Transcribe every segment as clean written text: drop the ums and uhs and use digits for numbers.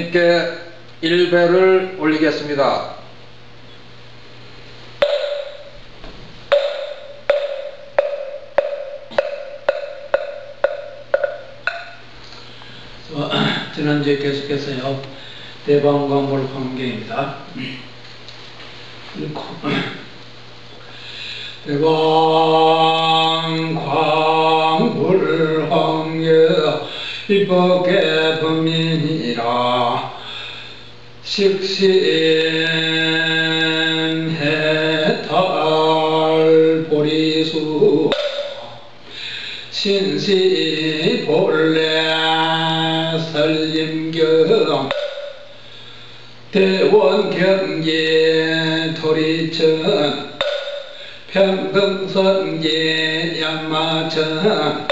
부처님께 일배를 올리겠습니다. 지난주에 계속해서요, 대방광물 환경입니다. 대방광물 환경 입법계 범인이라 식신해탈 보리수 신시본래 설림경 대원경계 토리천 평등선계 양마천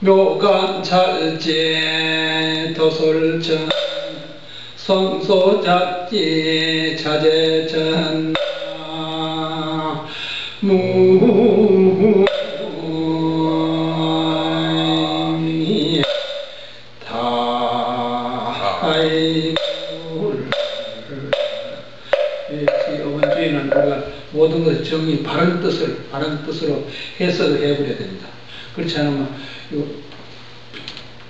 묘관찰제 도솔천 성소잡지 자재천 무 이번 주에는 우리가 모든 것을 정리, 바른 뜻으로 해석을 해버려야 됩니다. 그렇지 않으면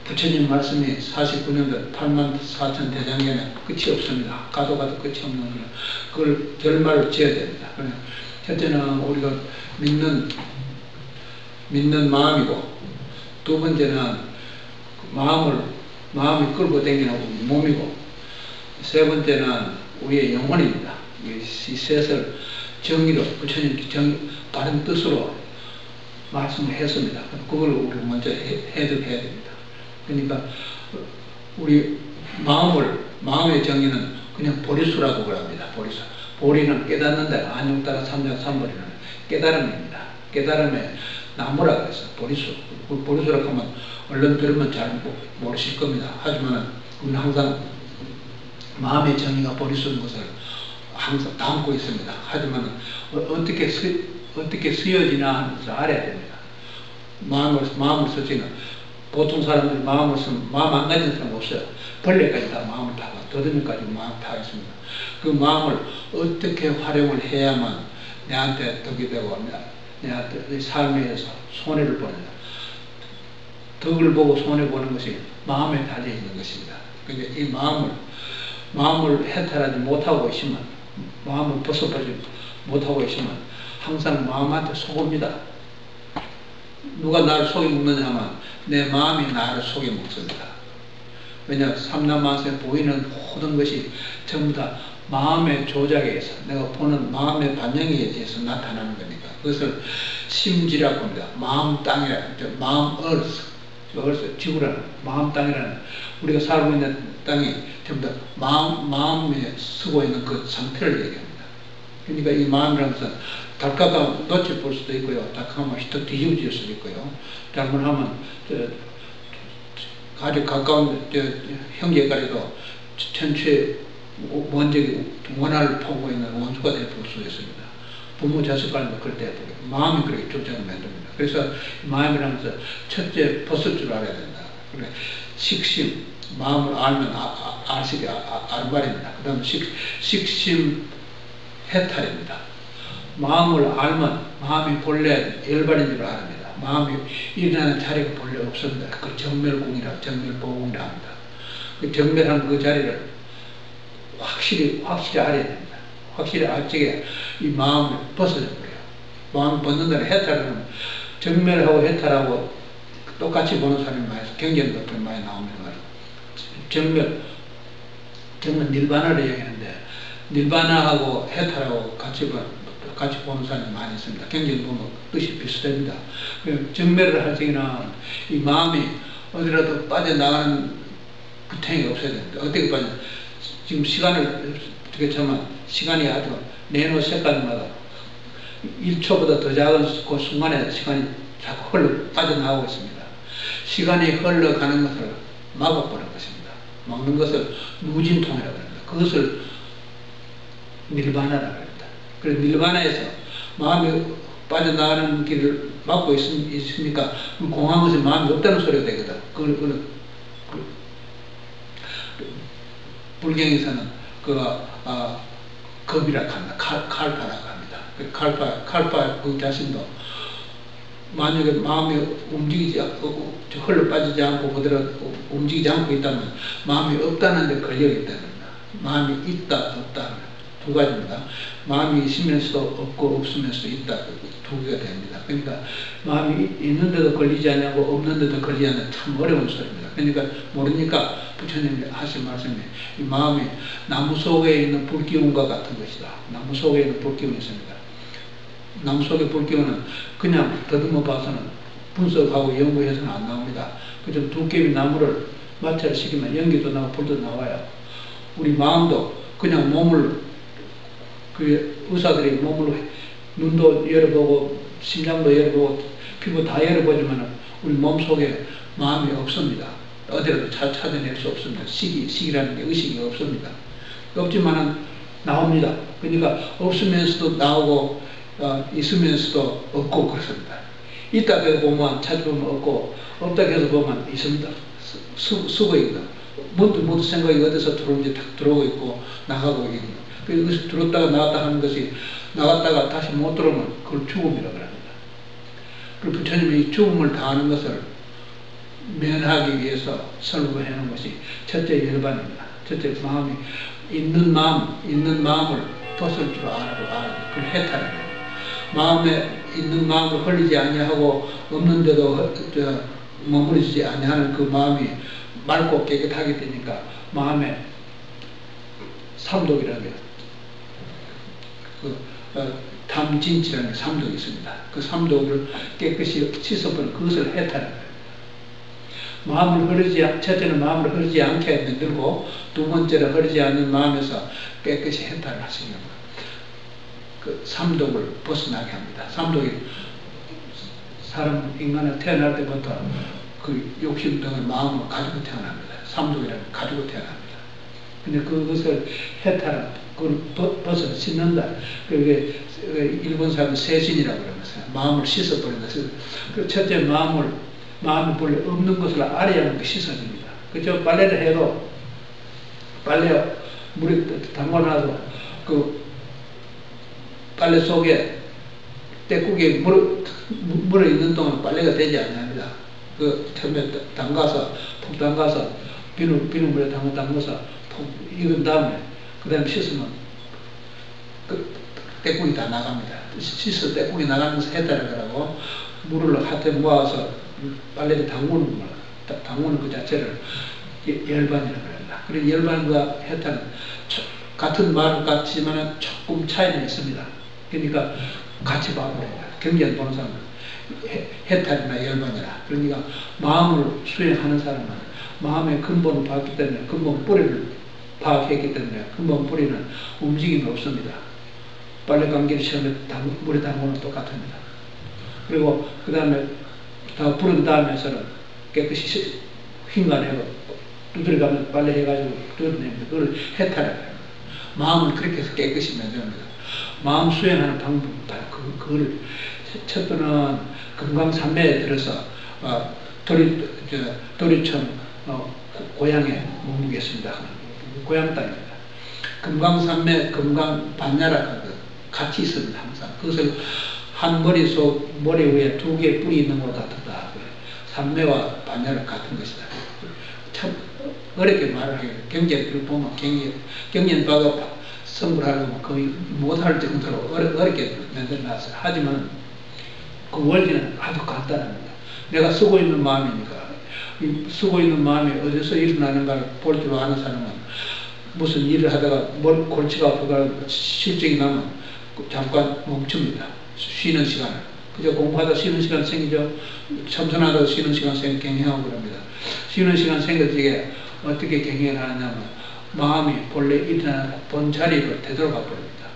부처님 말씀이 49년도 84,000 대장경에 끝이 없습니다. 가도 끝이 없는 거예요. 그걸 결말을 지어야 됩니다. 첫째는 우리가 믿는 마음이고, 두 번째는 마음이 끌고 다니는 몸이고, 세 번째는 우리의 영혼입니다. 이 셋을 정의로, 부처님 바른 뜻으로 말씀을 했습니다. 그걸 우리 먼저 해석해야 됩니다. 그러니까 우리 마음의 정의는 그냥 보리수라고 그럽니다. 보리수. 보리는 깨닫는 데 안용따라 삼자삼보리는 깨달음입니다. 깨달음의 나무라고 해서 보리수. 보리수라고 하면 얼른 들으면 잘 모르실 겁니다. 하지만 우리는 항상 마음의 정의가 보리수인 것을 항상 담고 있습니다. 하지만 어떻게 쓰여지나 하는 것을 알아야 됩니다. 마음을 쓰지는 보통 사람들이 마음을 쓰면 마음 안 가진 사람 없어요. 벌레까지 다 마음을 타고 더듬이까지 마음을 타고 있습니다. 그 마음을 어떻게 활용을 해야만 내한테 덕이 되고 내한테 삶에서 손해를 보느냐. 덕을 보고 손해보는 것이 마음에 달려있는 것입니다. 그러니까 이 마음을 해탈하지 못하고 있으면, 마음을 벗어버리지 못하고 있으면 항상 마음한테 속습니다. 누가 나를 속여먹느냐 하면 내 마음이 나를 속여먹습니다. 왜냐, 삼라만세 보이는 모든 것이 전부 다 마음의 조작에 의해서, 내가 보는 마음의 반영에 의해서 나타나는 거니까 그것을 심지라고 합니다. 마음 땅이라는, 마음 얼스, 지구라는, 마음 땅이라는, 우리가 살고 있는 땅이 전부 다 마음에 쓰고 있는 그 상태를 얘기합니다. 그러니까 이 마음이라는 것은 닭가까 돛을 볼 수도 있고요, 닭하면 휘떡 뒤집어질 수도 있고요, 잘못하면 아주 가까운 형제간에도 천추에 원한을 품고 있는 원수가 될 수 있습니다. 부모 자식 간에도 그럴 때 마음이 그렇게 조작을 만듭니다. 그래서 마음이라는 것은 첫째 벗을 줄 알아야 된다. 그래, 식심, 마음을 알면 알식이 알말입니다. 그 다음 식심 해탈입니다. 마음을 알면 마음이 본래 열반인 줄 압니다. 마음이 일어나는 자리가 본래 없습니다. 그 정멸공이라, 정멸보공이라 합니다. 그 정멸한 그 자리를 확실히 알아야 됩니다. 확실히 알 적에 이 마음을 벗어져 버려요. 마음을 벗는다는 해탈은 정멸하고 해탈하고 똑같이 보는 사람이 많이 있어요. 경전도 많이 나옵니다. 정멸 닐바나를 얘기하는데, 닐바나하고 해탈하고 같이 보는 사람이 많이 있습니다. 경전 보면 뜻이 비슷합니다. 정멸을 할 적에는 이 마음이 어디라도 빠져나가는 구탱이가 없어야 됩니다. 어떻게 지금 시간을 어떻게 참면 시간이 아주 내노 색깔마다 1초보다 더 작은 그 순간에 시간이 자꾸 빠져나가고 있습니다. 시간이 흘러가는 것을 막아보는 것입니다. 막는 것을 무진통이라고 합니다. 그것을 닐바나라고 합니다. 그래서 닐바나에서 마음이 빠져나가는 길을 막고 있으니까 공한 것에 마음이 없다는 소리가 되거든. 불경에서는 겁이라고 합니다. 칼파라고 합니다. 칼파 그 자신도 만약에 마음이 움직이지 않고 흘러 빠지지 않고 그대로 움직이지 않고 있다면 마음이 없다는 데 걸려있다는 겁니다. 마음이 있다 없다 두 가지입니다. 마음이 있으면서도 없고 없으면서도 있다 두 개가 됩니다. 그러니까 마음이 있는데도 걸리지 않고 없는데도 걸리지 않는 참 어려운 소리입니다. 그러니까 모르니까 부처님이 하신 말씀이 이 마음이 나무 속에 있는 불기운과 같은 것이다. 나무 속에 있는 불기운이 있습니다. 나무 속의 불기운은 그냥 더듬어 봐서는 분석하고 연구해서는 안 나옵니다. 좀 두께비 나무를 마찰 시키면 연기도 나고 불도 나와요. 우리 마음도 그냥 몸을 의사들이 몸을 눈도 열어보고 심장도 열어보고 피부 다 열어보지만 우리 몸속에 마음이 없습니다. 어디라도 찾아낼 수 없습니다. 식이라는 게 의식이 없습니다. 없지만은 나옵니다. 그러니까 없으면서도 나오고 있으면서도 없고 그렇습니다. 있다 해서 보면 찾아보면 없고 없다 해서 보면 있습니다. 수거이거든. 문득 생각이 어디서 들어오는지 탁 들어오고 있고 나가고 있고 그래서 들었다가 나갔다 하는 것이 나갔다가 다시 못 들어오면 그걸 죽음이라고 합니다. 그리고 부처님이 이 죽음을 당하는 것을 면하기 위해서 설법해 놓은 것이 첫째 열반입니다. 첫째 마음이 있는 마음을 벗을 줄 알아야 그걸 해탈해야 돼요. 마음에 있는 마음을 흘리지 아니하고 없는데도 머무르지 아니하는 그 마음이 맑고 깨끗하게 되니까 마음에 삼독이라는 게 탐진치라는 게 삼독이 있습니다. 그 삼독을 깨끗이 씻어버리는 그것을 해탈해야 돼요. 첫째는 마음을 흐르지 않게 만들고 두 번째는 흐르지 않는 마음에서 깨끗이 해탈을 하시는 겁니다. 그 삼독을 벗어나게 합니다. 삼독이 인간은 태어날 때부터 그 욕심 등을 마음으로 가지고 태어납니다. 삼독이라는 걸 가지고 태어납니다. 근데 그것을 해탈한, 그걸 벗어 씻는다. 그게 일본 사람은 세신이라고 그러면서 마음을 씻어버린다. 그 첫째 마음이 본래 없는 것을 알아야 하는 게 씻어집니다. 그죠? 빨래를 해도 빨래 물에 담궈놔도 그 빨래 속에 때국에 물에 있는 동안 빨래가 되지 않습니다. 그 처음에 푹 담가서 비눗물에 담가서 푹 익은 다음에 그 다음에 씻으면 그 때국이 다 나갑니다. 씻어 때국이 나가면서 해달라고 하고 물을 하태 모아서 빨래를 담그는 그 자체를 열반이라고 합니다. 그리고 열반과 해탈은 같은 말 같지만 조금 차이는 있습니다. 그러니까 같이 봐버려요. 경전 보는 사람은 해탈이나 열반이라. 그러니까 마음을 수행하는 사람은 마음의 근본을 봤기 때문에 근본 뿌리를 파악했기 때문에 근본 뿌리는 움직임이 없습니다. 빨래 감기를 처음에 물에 담그는 똑같습니다. 그리고 그 다음에 다 부른 다음에서는 깨끗이 헹궈내고 두드려가면서 빨래 해가지고 두드려냅니다. 그걸 해탈이라고 합니다. 마음을 그렇게 해서 깨끗이 만듭니다. 마음 수행하는 방법, 그걸 첫째는 금강산매에 들어서 도리천 고향에 머무르겠습니다. 고향 땅입니다. 금강산매, 금강 반야라 같이 있습니다. 항상 그것을 한 머리 위에 두 개의 뿔이 있는 것 같다. 산매와 반야를 같은 것이다. 참 어렵게 말을 해요. 경전을 보면 경전바가 성불하려면 거의 못할 정도로 어렵게 만들어놨어요. 하지만 그 원리는 아주 간단합니다. 내가 쓰고 있는 마음이니까 이 쓰고 있는 마음이 어디서 일어나는가를 볼 줄 아는 사람은 무슨 일을 하다가 골치가 아프거나 실증이 나면 잠깐 멈춥니다. 쉬는 시간을. 그저 공부하다 쉬는 시간 생기죠. 참선하다 쉬는 시간 경행하고 그럽니다. 쉬는 시간 생길 때 어떻게 경행을 하느냐면 마음이 본래 일어나는 본 자리로 되돌아가 버립니다.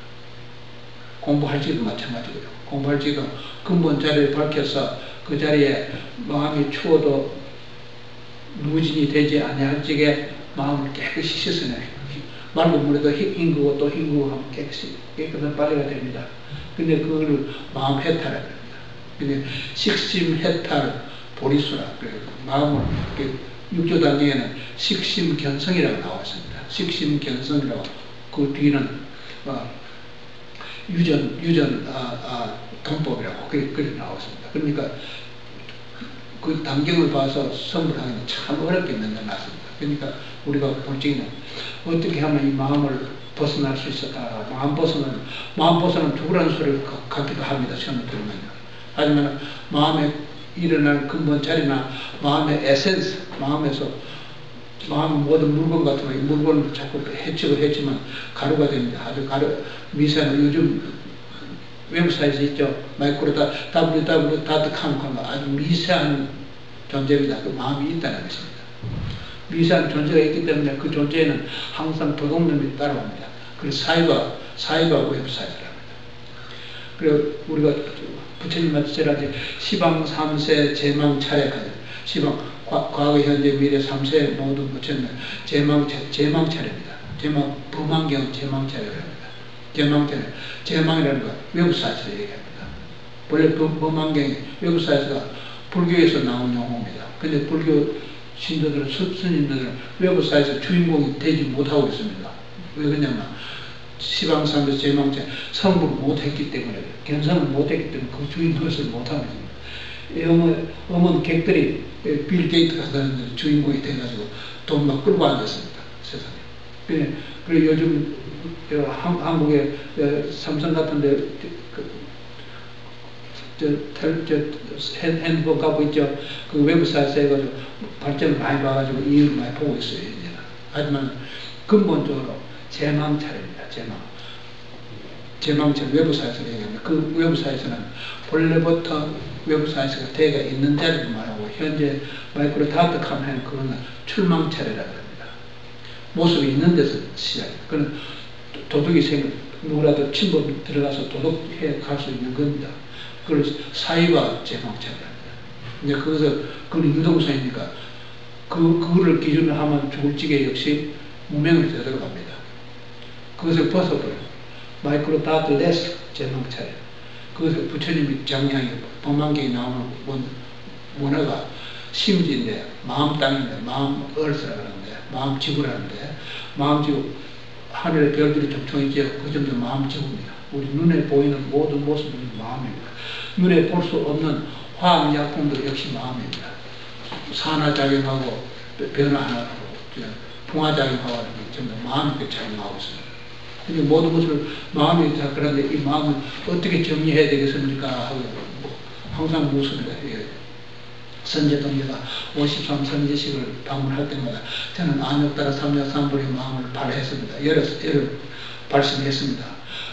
공부할 때도 마찬가지고요. 공부할 때도 근본 자리를 밝혀서 그 자리에 마음이 추워도 누진이 되지 아니할 적에 마음을 깨끗이 씻어내요. 맑은 물에도 헹구고 또 헹구고 하면 깨끗한 빨래가 됩니다. 근데 그거를 마음 해탈해야 됩니다. 근데 식심 해탈 보리수라 그래요. 마음을 육조 단계에는 식심 견성이라고 나와 있습니다. 식심견성이라고 그 뒤는 유전 통법이라고 그렇게 나왔습니다. 그러니까 그 단경을 봐서 선물하기는 참 어렵게 만들어놨습니다. 그러니까 우리가 볼 적에는 어떻게 하면 이 마음을 벗어날 수 있을까? 마음 벗어나면 죽으라는 소리를 갖기도 합니다. 시험을 들으면요. 하지만 마음에 일어날 근본 자리나 마음의 에센스, 마음의 모든 물건 같은 거, 이 물건을 자꾸 해치면 가루가 됩니다. 아주 미세한, 요즘 웹사이트 있죠. www.com 아주 미세한 존재입니다. 그 마음이 있다는 것입니다. 미세한 존재가 있기 때문에 그 존재에는 항상 도둑놈이 따라옵니다. 그래서 사이버 웹사이트랍니다. 그리고 우리가 부처님한테 제라지 시방 3세 제망 차례까지 시방 과거 현재 미래 3세 모두 부처님 제망 차례입니다. 범환경 제망 차례랍니다. 제망이라는 거 외부사에서 얘기합니다. 원래 범환경이 외부사에서가 불교에서 나온 용어입니다. 근데 불교 신도들은 스님들은 외부사에서 주인공이 되지 못하고 있습니다. 왜 그러냐면 시방삼에서 제망차 성불을 못했기 때문에, 견성을 못했기 때문에 그 주인 것을 못하는 겁니다. 어머니 객들이 빌 게이트 같은 주인공이 돼가지고 돈 막 끌고 앉았습니다. 세상에. 그리고 요즘 한국의 삼성 같은데 핸드폰 갖고 있죠. 그 외부사에서 해가지고 발전을 많이 봐가지고 이익을 많이 보고 있어요. 이제는. 하지만 근본적으로 제망차례입니다. 제망차례 외부사에서 얘기합니다. 그 외부사에서는 본래부터 외부사에서가 대가 있는 자리를 말하고 현재 마이크로 다득하면 그거는 출망차례라고 합니다. 모습이 있는 데서 시작입니다. 그건 도둑이 누구라도 침범 들어가서 도둑해 갈 수 있는 겁니다. 그걸 사이와 제망차례랍니다. 이제 그건 유동성이니까 그거를 기준으로 하면 죽을 찌개 역시 무명을 되돌아갑니다. 그것을 벗어버려요. 마이크로 다트 레스 제망차례. 그것을 부처님이 장량이 범안경에 나오는 문화가 심지인데 마음 땅인데 마음 얼스라 그러는데 마음 지구라는데 마음 지구 하늘의 별들이 점총 있죠. 그 점도 마음 지구입니다. 우리 눈에 보이는 모든 모습은 마음입니다. 눈에 볼 수 없는 화학약품도 역시 마음입니다. 산화작용하고 변화하고 풍화작용하고 전부 마음이 작용하고 있습니다. 근데 모든 것을 마음이 다 그런데 이 마음을 어떻게 정리해야 되겠습니까? 하고 항상 묻습니다. 선제동자가 53선제식을 방문할 때마다 저는 안욕따라 삼약삼불의 마음을 발휘했습니다. 여러 발심했습니다.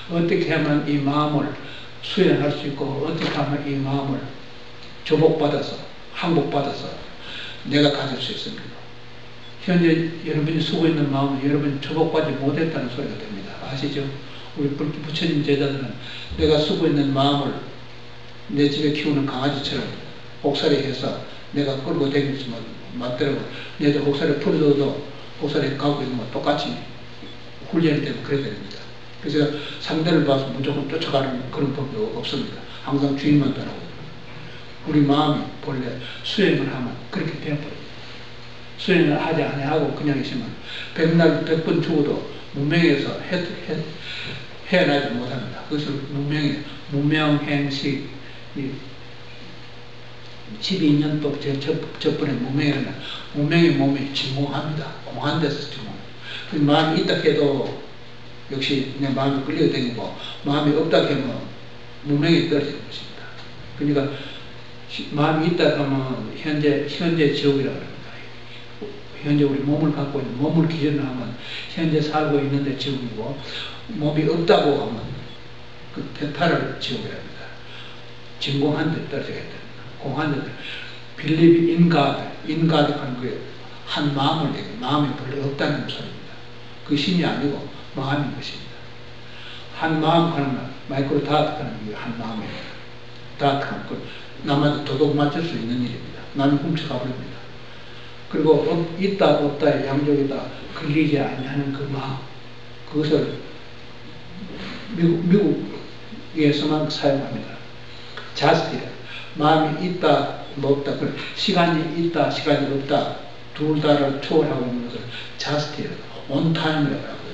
어떻게 하면 이 마음을 수행할 수 있고 어떻게 하면 이 마음을 조복받아서 항복받아서 내가 가질 수 있습니까? 현재 여러분이 쓰고 있는 마음은 여러분이 조복받지 못했다는 소리가 됩니다. 아시죠? 우리 부처님 제자들은 내가 쓰고 있는 마음을 내 집에 키우는 강아지처럼 옥살이 해서 내가 끌고 다니지만 맞더라고. 내가 옥살이 풀어줘도 옥살이 가고 있는 거 똑같이 훈련이 되면 그래야 됩니다. 그래서 상대를 봐서 무조건 쫓아가는 그런 법이 없습니다. 항상 주인만 따라오고. 우리 마음이 본래 수행을 하면 그렇게 되어버립니다. 수행을 하지 아니하고 그냥 있으면 백날 100번 죽어도 문명에서 헤어나지 못합니다. 그것을 문명행식 12년법 저번에 문명이라는 문명의 몸이 진공합니다. 공한 데서 진공. 마음이 있다 해도 역시 내 마음이 끌려다니고 마음이 없다 하면 문명이 떨어지는 것입니다. 그러니까 마음이 있다 하면 현재 지옥이라고 합니다. 현재 우리 몸을 갖고 있는 몸을 기준으로 하면 현재 살고 있는데 지옥이고 몸이 없다고 하면 그 페타를 지옥이랍니다. 진공한 데 떨어져야 됩니다. 공한 데 believe in God 하는 거에 한 마음을 내게 마음이 별로 없다는 소리입니다. 그 신이 아니고 마음인 것입니다. 한 마음 하는 마이크로 다트 하는 게 한 마음입니다. 다트 하는 거 남한테 도둑 맞출 수 있는 일입니다. 남이 훔쳐가 버립니다. 그리고 있다 없다의 양쪽이다 걸리지 아니하는 그 마음, 그것을 미국에서만 사용합니다. 자스티라. 마음이 있다 없다, 시간이 있다 시간이 없다 둘 다를 초월하고 있는 것을 자스티라, 온타임이라고 하고요.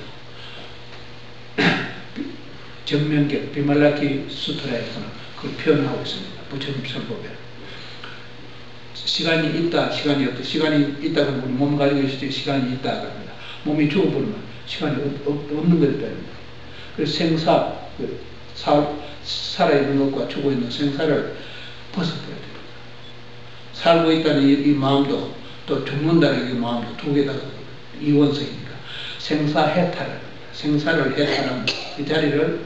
정면격 비말라키 수트라에서는 그걸 표현하고 있습니다. 부처님 설법에. 시간이 있다, 시간이 없다. 시간이 있다 그러면 우리 몸 가지고 있을 때 시간이 있다 그럽니다. 몸이 죽어버리면 시간이 없는 것이 됩니다. 그래서 생사, 살아있는 것과 죽어있는 생사를 벗어버려야 됩니다. 살고 있다는 이 마음도 또 죽는다는 이 마음도 두 개다 이원성이니까 생사해탈을 합니다. 생사를 해탈한 이 자리를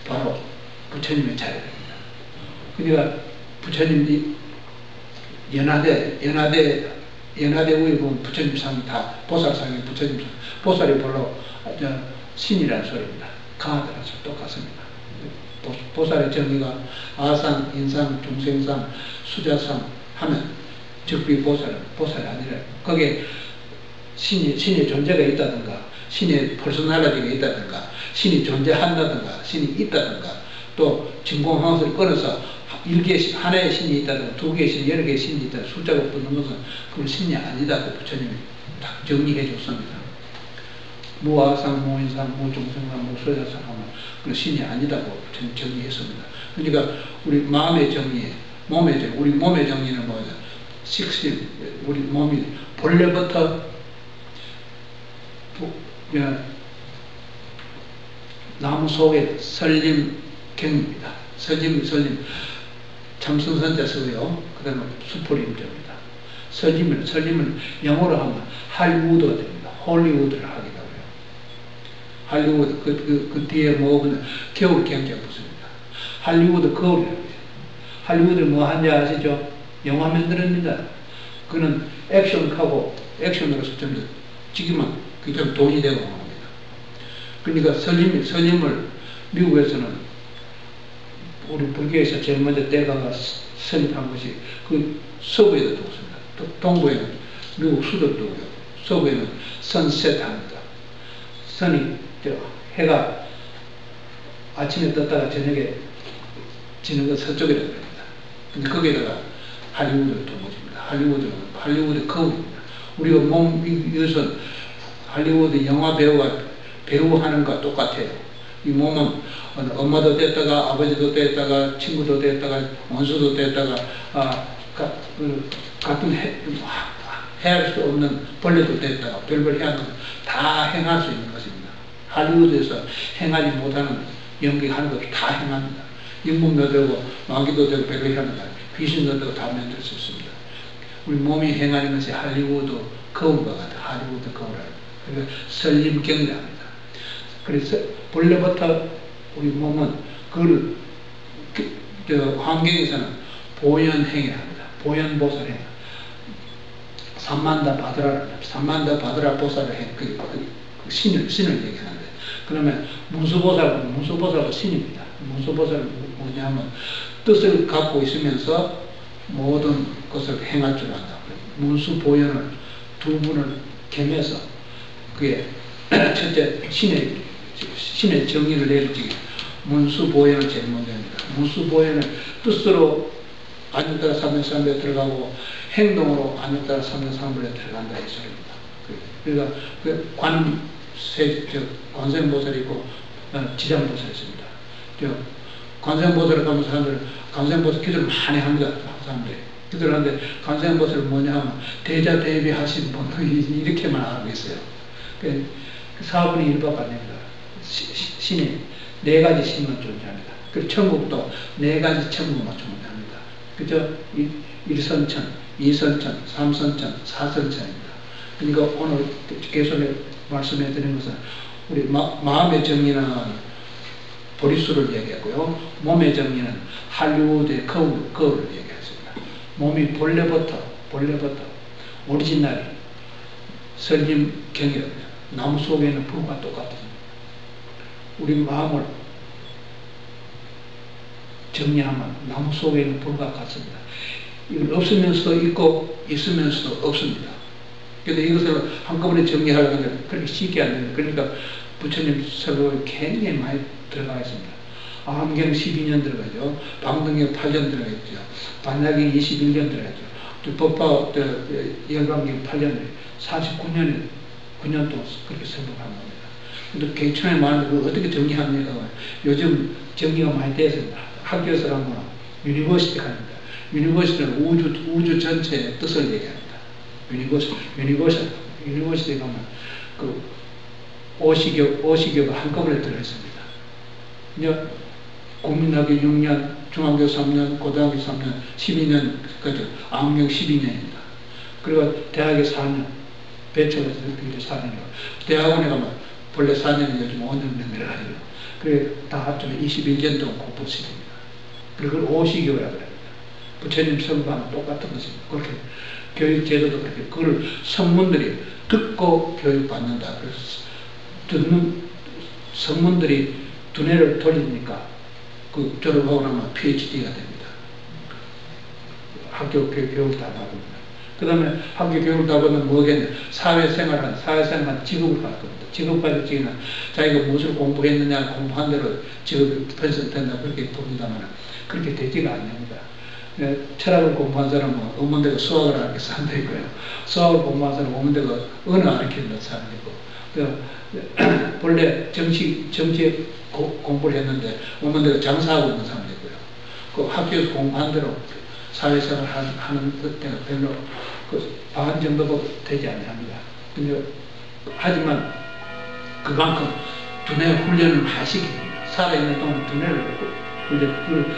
바로 부처님의 자리입니다. 그러니까 부처님이 연하대 위에 보면 부처님 상이 다 보살상이 부처님 상, 보살이 별로 신이라는 소리입니다. 강하다는 소리 똑같습니다. 보살의 정의가 아상, 인상, 중생상, 수자상 하면 즉비 보살이 아니라 거기에 신의 존재가 있다든가 신의 퍼스널리티가 있다든가 신이 존재한다든가 신이 있다든가 또 진공황석을 끊어서 하나의 신이 있다든가 두 개의 신, 여러 개의 신이 있다든가 숫자가 붙는 것은 그건 신이 아니다고 부처님이 딱 정리해 줬습니다. 무아상, 무인상, 무중생상, 무소자상 하면 그건 신이 아니다고 부처님 정리했습니다. 그러니까 우리 마음의 정리, 몸의 정리, 우리 몸의 정리는 뭐냐? 식신, 우리 몸이 본래부터 나무 속에 설림경입니다. 설림 참선선자 쓰고요. 그 다음에 수포림자입니다. 설림은 영어로 하면 할리우드가 됩니다. 홀리우드를 하기도 하고요. 할리우드 그 뒤에 뭐면 겨울 경제가 붙습니다. 할리우드 거울이라고 해요. 할리우드를 뭐 하는지 아시죠? 영화 만들었습니다. 그는 액션으로서 좀 더 찍으면 그게 좀 돈이 되고 합니다. 그러니까 설림을 미국에서는 우리 불교에서 제일 먼저 때가가 설립한 것이 그 서부에도 두었습니다. 동부에는 미국 수도 두고요. 서부에는 선셋 합니다. 해가 아침에 떴다가 저녁에 지는 것 서쪽이라고 합니다. 근데 거기에다가 할리우드를 둔 것입니다. 할리우드 거울입니다. 우리가 이것은 할리우드 영화 배우하는 것과 똑같아요. 이 몸은 엄마도 됐다가 아버지도 됐다가 친구도 됐다가 원수도 됐다가 같은 해할 수 없는 벌레도 됐다가 별별 해야 하는 다 행할 수 있는 것입니다. 할리우드에서 행하지 못하는 연기하는 것도 다 행합니다. 인문도 되고 마귀도 되고 별별 합니다. 귀신도 되고 다 만들 수 있습니다. 우리 몸이 행하는 것이 할리우드 거울과 같아요. 할리우드 거울을. 그러니까 설림경이라 합니다. 그래서 본래부터 우리 몸은 그걸 환경에서는 보현행이라 합니다. 보현보살행. 삼만다 바드라 보살을 행. 그 신을 얘기하는데. 그러면 문수보살도 신입니다. 문수보살은 뭐냐면 뜻을 갖고 있으면서 모든 것을 행할 줄 안다. 문수보현을 두 분을 겸해서 그게 첫째 신의 정의를 내릴지 문수보현을 제일 먼저 합니다. 문수보현을 뜻으로 안녕따라 삼명삼불에 들어가고 행동으로 안녕따라 삼명삼불에 들어간다 이 소리입니다. 그러니까 그 관세음보살이 있고 지장보살이 있습니다. 관세음보살을 가면 사람들은 관세음보살 기도를 많이 합니다. 사람들이 기도를 하는데 관세음보살은 뭐냐 하면 대자대비하신 분 이렇게만 알고 있어요. 그 4분의 1밖에 안 됩니다. 신이 네 가지 신만 존재합니다. 그리고 천국도 네 가지 천국만 존재합니다. 그죠? 1선천, 2선천, 3선천, 4선천입니다. 그러니까 오늘 계속 말씀해 드린 것은 우리 마음의 정리는 보리수를 얘기했고요. 몸의 정리는 할리우드의 거울을 얘기했습니다. 몸이 본래부터 오리지널이 설림경이랍니다. 나무 속에는 불과 똑같습니다. 우리 마음을 정리하면 나무 속에는 불과 같습니다. 이건 없으면서도 있고 있으면서도 없습니다. 그런데 이것을 한꺼번에 정리하려는 게 그렇게 쉽게 안 됩니다. 그러니까 부처님 설법이 굉장히 많이 들어가 있습니다. 암경 12년 들어가죠. 방등경 8년 들어가죠. 반야경 21년 들어가죠. 또 법화 열반경 8년 49년에 9년 동안 그렇게 설법한 겁니다. 근데 개천에 많은데 그걸 어떻게 정리합니까? 요즘 정리가 많이 돼서 학교에서 한 거는 유니버시티 합니다. 유니버시티는 우주 전체의 뜻을 얘기합니다. 유니버시티 가면 그 오시교가 한꺼번에 들어있습니다. 이제 국민학교 6년, 중학교 3년, 고등학교 3년, 12년까지 악명 12년입니다. 그리고 대학에 4년, 배철에서 이렇게 4년이고, 대학원에 가면 본래 4년이 요즘 5년 내려가지고, 그래 다 합치면 21년 동안 공부시킵니다. 그걸 오시교라고 합니다. 부처님 설법하면 똑같은 것입니다. 그렇게 교육제도도 그렇게 그걸 성문들이 듣고 교육받는다. 그래서 듣는 성문들이 두뇌를 돌리니까 그 졸업하고 나면 PhD가 됩니다. 학교 교육을 다 받습니다. 그 다음에 학교 교육을 다 받으면 뭐겠냐? 사회생활 직업을 받을 겁니다. 직업 받을 적에는 자기가 무엇을 공부했느냐, 공부한 대로 직업이 편성된다 그렇게 봅니다만 그렇게 되지가 않습니다. 철학을 공부한 사람은 어머니가 수학을 알게 사는 데 있고요. 수학을 공부한 사람은 어머니가 언어 알게 사는 데 있고, 본래 정치 공부를 했는데 어머니가 장사하고 있는 사람도 있고요. 그 학교에서 공부한 대로 사회생활 하는 때가 별로 반 정도도 되지 않습니다. 하지만 그만큼 두뇌 훈련을 하시기 살아있는 동안 두뇌를 그걸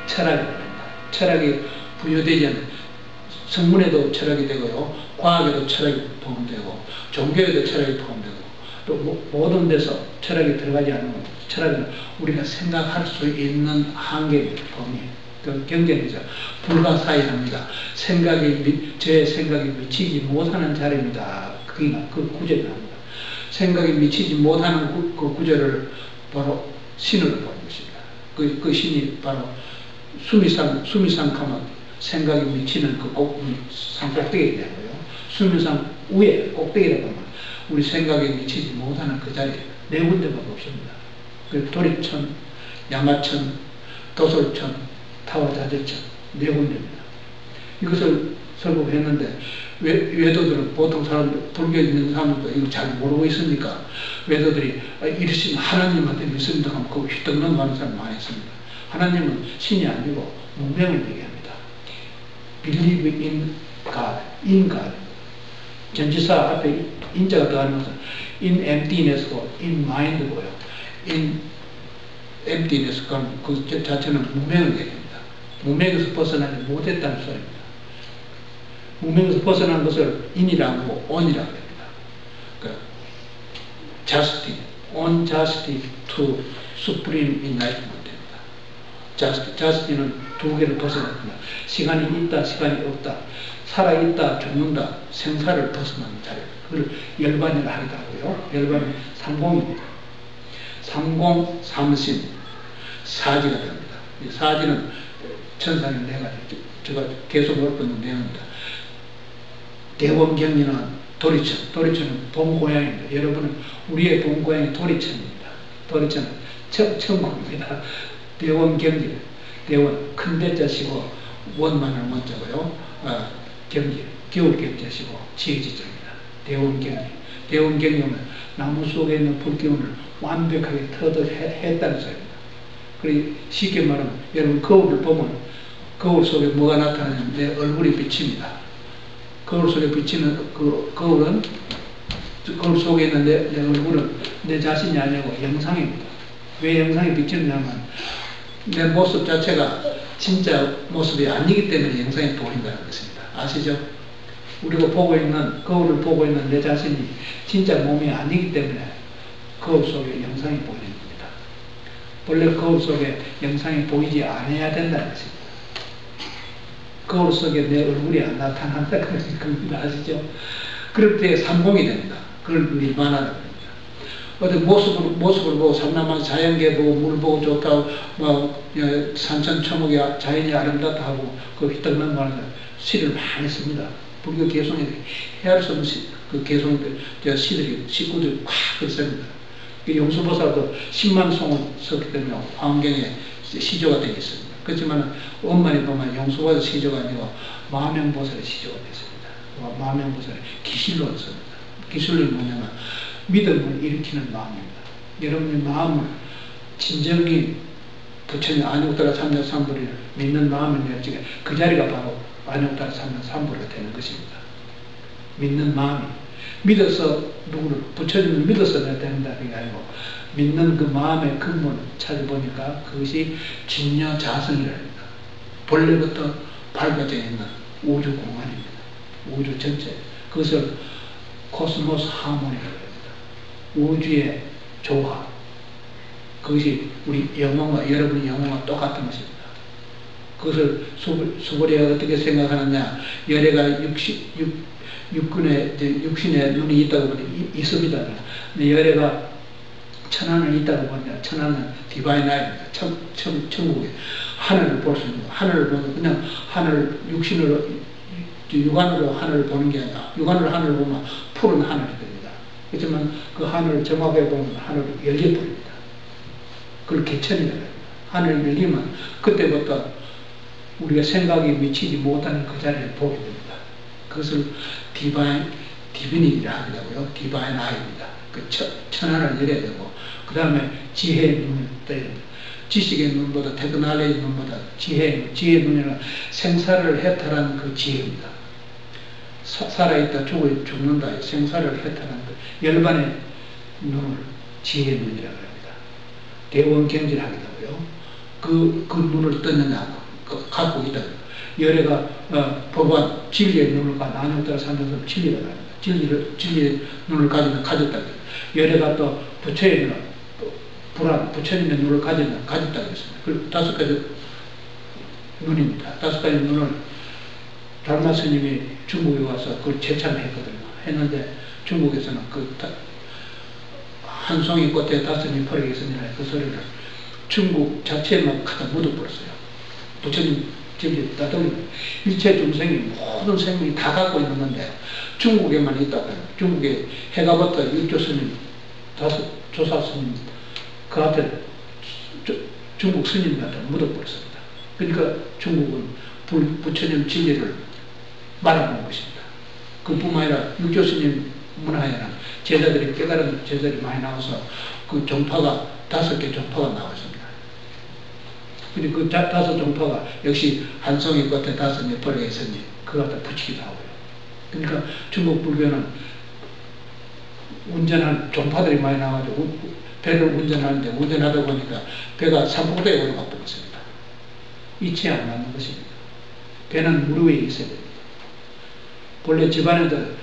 철학이 됩니다. 철학이 부여되지 않는 성문에도 철학이 되고요, 과학에도 철학이 포함되고, 종교에도 철학이 포함되고, 또 모든 데서 철학이 들어가지 않는 철학은 우리가 생각할 수 있는 한계입니다. 범위. 그 경전에서 불가사의합니다. 제 생각이 미치지 못하는 자리입니다. 그 구절을 합니다. 생각이 미치지 못하는 그 구절을 바로 신으로 보는 것입니다. 그 신이 바로 수미상카만 생각이 미치는 그 산꼭대기가 되고요. 수미상 위에 꼭대기라고 하면 우리 생각에 미치지 못하는 그 자리 네 군데밖에 없습니다. 그 도리천, 양화천, 도솔천, 타화자재천 네 군데입니다. 이것을 설법했는데 외도들은 보통 사람들, 불교에 있는 사람들도 이거 잘 모르고 있으니까 외도들이 이러시면 하나님한테 믿습니다 하면 그거 휘떡 넘어가는 사람 많이 있습니다. 하나님은 신이 아니고 문명을 얘기합니다. Believe in God, in God. 전치사 앞에 인자가 더하는 것은 in emptiness고 in mind고요. in emptiness, 그 자체는 문명을 얘기합니다. 문명에서 벗어나지 못했다는 소리입니다. 문명에서 벗어난 것을 in이라고 하고 on이라고 합니다. 그러니까 justity, on justity to supreme enlightenment. 자스티는 두 개를 벗어났구나. 시간이 있다, 시간이 없다. 살아있다, 죽는다. 생사를 벗어나는 자리. 그걸 열반이라 하기도 하고요. 열반은 상공입니다. 상공, 삼신, 사지가 됩니다. 이 사지는 천상의 네 가지. 제가 계속 볼 뻔한 내용입니다. 대원경리는 도리천. 도리천은 본고향입니다. 여러분은 우리의 본고향이 도리천입니다. 도리천은 천국입니다. 대원경지, 대원 큰 대자시고 원만한 원자고요. 경지 겨울 경자시고 지혜지정입니다. 대원경지. 대원경지는 나무 속에 있는 불기운을 완벽하게 터득했다는 소리입니다. 그리고 쉽게 말하면 여러분 거울을 보면 거울 속에 뭐가 나타나냐면 내 얼굴이 비칩니다. 거울 속에 비치는 그 거울은 거울 속에 있는 내 얼굴은 내 자신이 아니고 영상입니다. 왜 영상이 비치느냐면 내 모습 자체가 진짜 모습이 아니기 때문에 영상이 보인다는 것입니다. 아시죠? 우리가 보고 있는, 거울을 보고 있는 내 자신이 진짜 몸이 아니기 때문에 거울 속에 영상이 보이는 겁니다. 원래 거울 속에 영상이 보이지 않아야 된다는 것입니다. 거울 속에 내 얼굴이 안 나타난다는 겁니다. 아시죠? 그럴 때 삼공이 됩니다. 그걸 니르바나라고 합니다. 어디 모습을 보고 삼라만 자연계 보고 물 보고 좋다고 산천초목이 자연이 아름답다 하고 그 휘떡 넘어가는 시를 많이 씁니다. 불교 개성에 헤아릴 수 없는 그 개성 식구들이 꽉 씁니다. 용수보살도 10만 송을 썼기 때문에 환경에 시조가 되어 있습니다. 그렇지만 엄만히 보면 용수보살 시조가 아니고 마명보살의 시조가 되어 있습니다. 마명보살의 기실로 씁니다. 기술이 뭐냐면 믿음을 일으키는 마음입니다. 여러분의 마음을 진정히 부처님 안욕따라 삼藐삼불을 믿는 마음을 내지게 그 자리가 바로 안욕따라 삼藐삼불이 되는 것입니다. 믿는 마음이 믿어서 누구를 부처님을 믿어서 내야 된다는 게 아니고 믿는 그 마음의 근본을 찾아보니까 그것이 진여자성이랍니다. 본래부터 밝아져 있는 우주 공간입니다. 우주 전체 그것을 코스모스 하모니라고 합니다. 우주의 조화 그것이 우리 영혼과 여러분의 영혼과 똑같은 것입니다. 그것을 수보리가 어떻게 생각하느냐 열애가 육신에 눈이 있다고 보니 있습니다. 근데 열애가 천하는 있다고 보니 천하는 디바인 아이입니다. 천국에 하늘을 볼 수 있는 거. 하늘을 보면 그냥 하늘 육신으로 육안으로 하늘을 보는 게 아니라 육안으로 하늘을 보면 푸른 하늘이 됩니다. 그렇지만 그 하늘을 정확하게 보면 하늘이 열려버립니다. 그걸 개천이라고 합니다. 하늘이 열리면 그때부터 우리가 생각이 미치지 못하는 그 자리를 보게 됩니다. 그것을 디비니라 하더라고요. 디바인 아이입니다. 그 천하를 열어야 되고 그 다음에 지혜의 눈을 떠야 됩니다. 지식의 눈보다 테크놀로지의 눈보다 지혜의 눈이란 생사를 해탈하는 그 지혜입니다. 살아있다 죽는다 생사를 해탈하는 그 열반의 눈을 지혜의 눈이라고 합니다. 대원경질하기도하고요. 그 눈을 떴느냐 갖고 있다. 열애가 법안 진리의 눈을 가지고 안욕따라 삼藐삼불 진리라고 합니다. 진리의 눈을 가졌다. 열애가 또 부처의 눈, 부처님의 눈을 가졌다고 했습니다. 그 5가지 눈입니다. 5가지 눈을 달마 스님이 중국에 와서 그걸 재참했거든요. 했는데 중국에서는 그 한 송이 꽃에 5잎 퍼르게 있으니라 그 소리를 중국 자체에만 갖다 묻어버렸어요. 부처님 진리 따뜻한 일체 중생이 모든 생명이 다 갖고 있는 건데 중국에만 있다고 해요. 중국에 해가부터 육조 스님, 조사 스님 그 앞에 중국 스님한테 묻어버렸습니다. 그러니까 중국은 부처님 진리를 말아먹은 것입니다. 그뿐만 아니라 육조 스님 문화에는 제자들이 깨달은 제자들이 많이 나와서 그 종파가 5개 종파가 나왔습니다. 근데 그 5 종파가 역시 한 송이 끝에 5잎 버리게 있으니 그거 갖다 붙이기도 하고요. 그러니까 중국 불교는 운전한 종파들이 많이 나와가지고 배를 운전하는데 운전하다 보니까 배가 산폭대에 올라가 버렸습니다. 이치에 안 맞는 것입니다. 배는 물 위에 있어야 됩니다. 본래 집안에도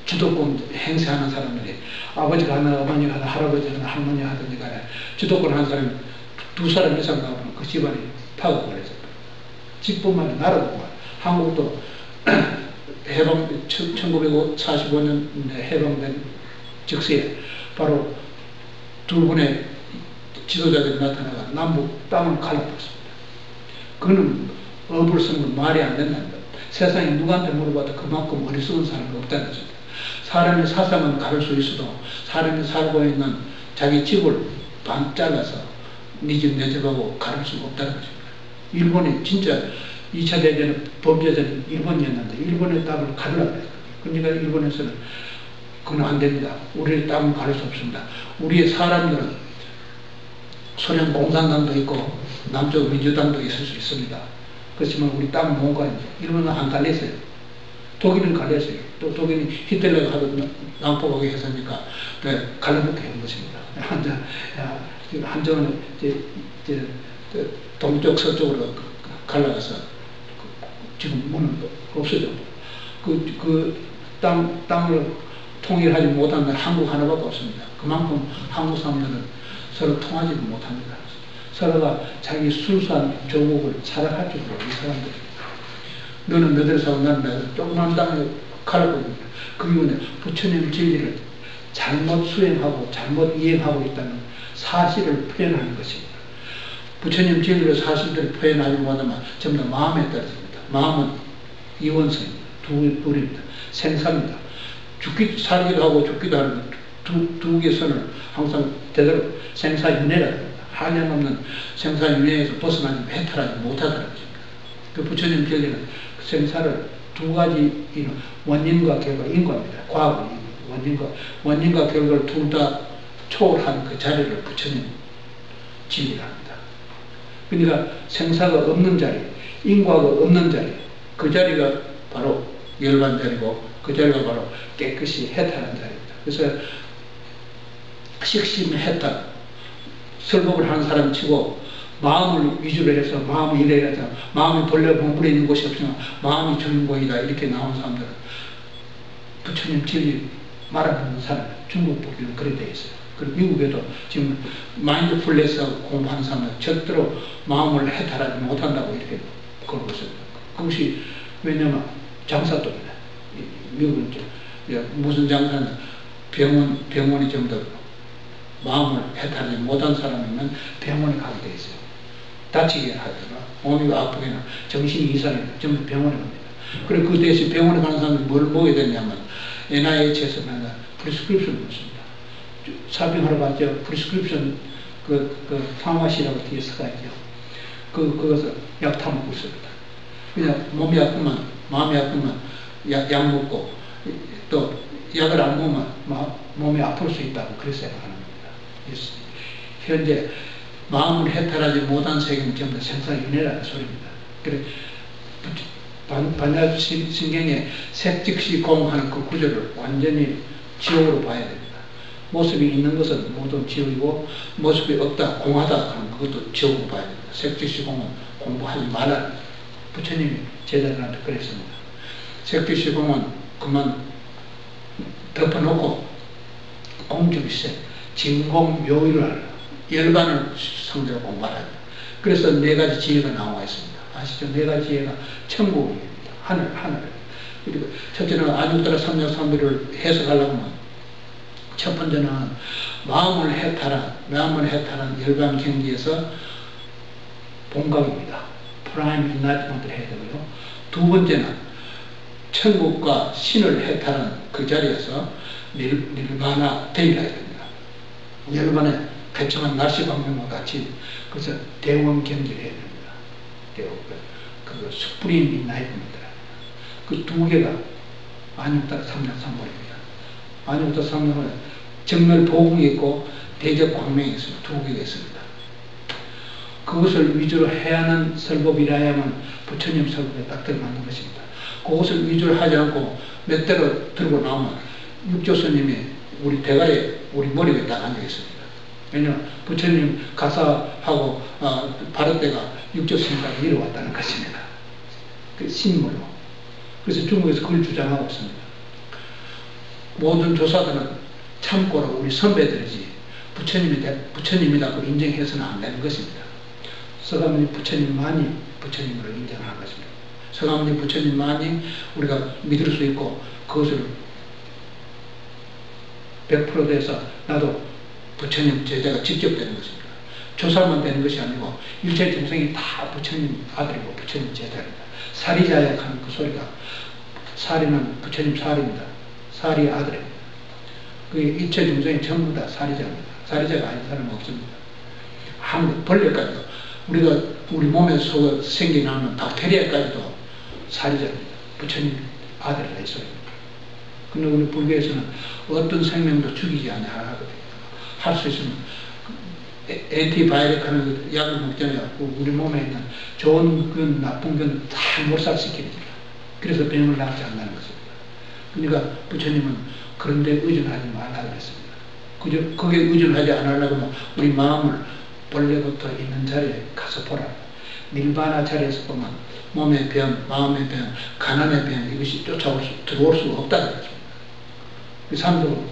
주도권 행사하는 사람들이 아버지가 하나 어머니가 하나 할아버지가 하나 할머니가 하든지 간에 주도권 하는 사람이 2사람 이상 나오면 그 집안이 파괴버려서 집뿐만 아니라 나라도 말 한국도 해방 1945년에 해방된 즉시에 바로 2분의 지도자들이 나타나가 남북 땅을 갈라버렸습니다. 그거는 업을 쓰는 건 말이 안 된다는 거예요. 세상에 누구한테 물어봐도 그만큼 어리석은 사람이 없다는 것입니다. 사람의 사상은 가를 수 있어도 사람이 살고 있는 자기 집을 반 잘라서 네 집 내 집하고 가를 수가 없다는 것입니다. 일본이 진짜 2차 대전의 범죄자는 일본이었는데 일본의 땅을 가르라고 했어요. 그러니까 일본에서는 그건 안 됩니다. 우리의 땅을 가를 수 없습니다. 우리의 사람들은 소련 공산당도 있고 남쪽 민주당도 있을 수 있습니다. 그렇지만 우리 땅은 못 가립니다. 일본은 안 갈렸어요. 독일은 갈렸어요. 또 독일이 히틀러가 하던 낭포하게 했으니까 갈라먹게 한 것입니다. 한정은 동쪽 서쪽으로 갈라가서 지금 문은 없어져. 땅을 통일하지 못하면 한국 하나밖에 없습니다. 그만큼 한국 사람들은 서로 통하지도 못합니다. 서로가 자기 순수한 조국을 사랑할 줄로 이 사람들이 너는 너대로 사고 나는 나대로 조그만 땅을 갈아버립니다. 그 이유는 부처님 진리를 잘못 수행하고 잘못 이행하고 있다는 사실을 표현하는 것입니다. 부처님 진리를 사실들을 표현하지 못하면 전부 다 마음에 따라서입니다. 마음은 이원성입니다. 둘입니다. 생사입니다. 살기도 하고 죽기도 하는 두 개의 선을 항상 대대로 생사윤회라고 합니다. 한량없는 생사윤회에서 벗어나지 해탈하지 못하다는 것입니다. 그 부처님 진리는 생사를 두 가지 원인과 결과, 인과입니다. 과학은 원인과 결과를 둘 다 초월한 그 자리를 부처님 진리를 합니다. 그러니까 생사가 없는 자리, 인과가 없는 자리, 그 자리가 바로 열반 자리고 그 자리가 바로 깨끗이 해탈한 자리입니다. 그래서 식심 해탈, 설법을 하는 사람 치고 마음을 위주로 해서 마음을 이래야 마음이 본래 본불에 있는 곳이 없으면 마음이 주인공이다 이렇게 나온 사람들은 부처님 진리 말아듣는 사람, 중국 보기는 그래 돼 있어요. 그리고 미국에도 지금 마인드풀리스 공부하는 사람은 절대로 마음을 해탈하지 못한다고 이렇게 걸고 있습니다. 그것이 왜냐면 장사도입니다. 미국은 무슨 장사는 병원이 좀 더 마음을 해탈하지 못한 사람이면 병원에 가게 돼 있어요. 다치게 하거나 몸이 아프거나 정신이 이상해서 전부 병원에 갑니다. 그리고 그 대신 병원에 가는 사람들이 뭘 먹어야 되냐면 NIH에서 맨날 프리스크립션을 씁니다. 사병하러 갔죠. 프리스크립션 파마시라고 뒤에 써가 있죠. 그것을 약 타먹고 있습니다. 그냥 몸이 아프면 마음이 아프면 약 먹고 또 약을 안 먹으면 몸이 아플 수 있다고 그렇게 생각하는 겁니다. 현재 마음을 해탈하지 못한 세계는 전부 다 생사윤회라는 소리입니다. 그래 반야신경의 색즉시 공하는 그 구조를 완전히 지옥으로 봐야 됩니다. 모습이 있는 것은 모두 지옥이고 모습이 없다, 공하다 하는 그것도 지옥으로 봐야 됩니다. 색즉시 공은 공부하지 말라. 부처님이 제자들한테 그랬습니다. 색즉시 공은 그만 덮어놓고 공주비세, 진공묘의를 하라. 열반을 상대로 공부하라. 그래서 네 가지 지혜가 나와 있습니다. 아시죠? 네 가지 지혜가 천국입니다. 하늘. 그리고 첫째는 안육따라 삼藐삼비를 해석하려고 하면 첫 번째는 마음을 해탈한 열반 경지에서 본각입니다. 프라임 인라이트먼트를 해야 되고요. 두 번째는 천국과 신을 해탈한 그 자리에서 닐바나 대일해야 됩니다. 열반에 개청한 날씨 광명과 같이 그래서 대원 경지를 해야 됩니다. 그 수프림 인라이트먼트. 그 두 개가 안육따라 삼藐삼보입니다. 안육따라 삼藐은 정멸 보궁이 있고 대적 광명이 있습니다. 두 개가 있습니다. 그것을 위주로 해야 하는 설법이라야만 부처님 설법에 딱 들어맞는 것입니다. 그것을 위주로 하지 않고 몇 대로 들고 나오면 육조스님이 우리 대가리에 우리 머리에 딱 앉아 있습니다. 왜냐하면 부처님 가사하고 바르대가 육조스님까지 이뤄왔다는 것입니다. 그 신물로. 그래서 중국에서 그걸 주장하고 있습니다. 모든 조사들은 참고로 우리 선배들이지 부처님이라고 인정해서는 안 되는 것입니다. 서가모니 부처님만이 부처님으로 인정하는 것입니다. 서가모니 부처님만이 우리가 믿을 수 있고 그것을 100% 돼서 나도 부처님 제자가 직접 되는 것입니다. 조사만 되는 것이 아니고 일체 중생이 다 부처님 아들이고 부처님 제자입니다. 사리자약하는 그 소리가 사리는 부처님 사리입니다. 사리 아들입니다. 그 일체 중생이 전부 다 사리자입니다. 사리자가 아닌 사람은 없습니다. 아무 벌레까지도 우리가 우리 몸에서 생겨나는 박테리아까지도 사리자입니다. 부처님 아들이라 이 소리입니다. 근데 우리 불교에서는 어떤 생명도 죽이지 않아야 할 수 있으면 엔티바이러스 하는 약을 먹잖아요. 우리 몸에 있는 좋은 균, 나쁜 균 다 몰살시킵니다. 그래서 병을 낫지 않는다는 것입니다. 그러니까 부처님은 그런 데 의존하지 말라고 했습니다. 거기에 의존하지 않으려고 하면 우리 마음을 본래부터 있는 자리에 가서 보라. 닐바나 자리에서 보면 몸의 병, 마음의 병, 가난의 병 이것이 들어올 수가 없다는 것입니다. 그 사람도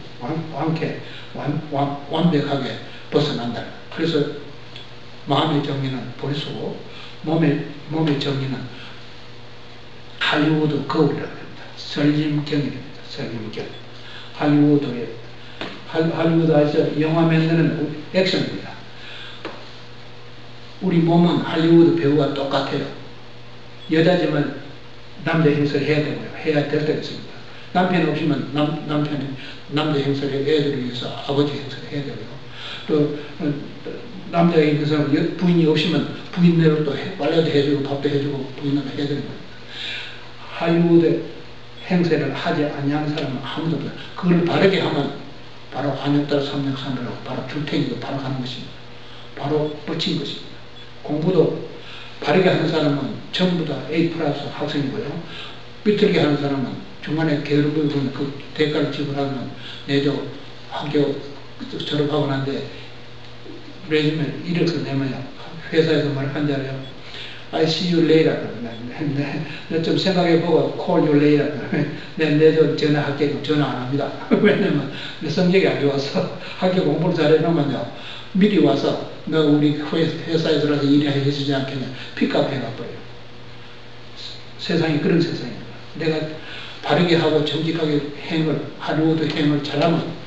완벽하게 벗어난다. 그래서 마음의 정리는 벌수고 몸의 정리는 할리우드 거울이라고 합니다. 설림경입니다. 설림경. 할리우드 아시죠? 영화 만드는 액션입니다. 우리 몸은 할리우드 배우와 똑같아요. 여자지만 남자 행세를 해야 되고요. 해야 될 때가 있습니다. 남편 없으면 남편이 남자 행세를 애들을 위해서 아버지 행세를 해야 되고요. 또 남자가 있는 사람 부인이 없으면 부인대로 또 빨래도 해주고 밥도 해주고 부인은 해야 되는 겁니다. 할리우드 행세를 하지 아니하는 사람은 아무도 없어요. 그걸 바르게 하면 바로 한역달 삼력삼이라고 바로 줄탱이도 바로 하는 것입니다. 바로 뻗친 것입니다. 공부도 바르게 하는 사람은 전부 다 A 플러스 학생이고요. 삐뚤게 하는 사람은 중간에 게으름을 부르는 그 대가를 지불하면 내도 학교 졸업하고 난데 레즈메 이력서 내면요. 회사에서 말한 줄 알아요. I see you later. 내 좀 생각해보고 call you later. 내도 전화할게. 전화 안 합니다. 왜냐면 내 성적이 안 좋아서 학교 공부를 잘해놓으면요. 미리 와서 너 우리 회사에 들어가서 일해주지 않겠냐. 픽업 해가버려요. 세상이 그런 세상입니다. 내가 바르게 하고 정직하게 행을, 할리우드 행을 잘하면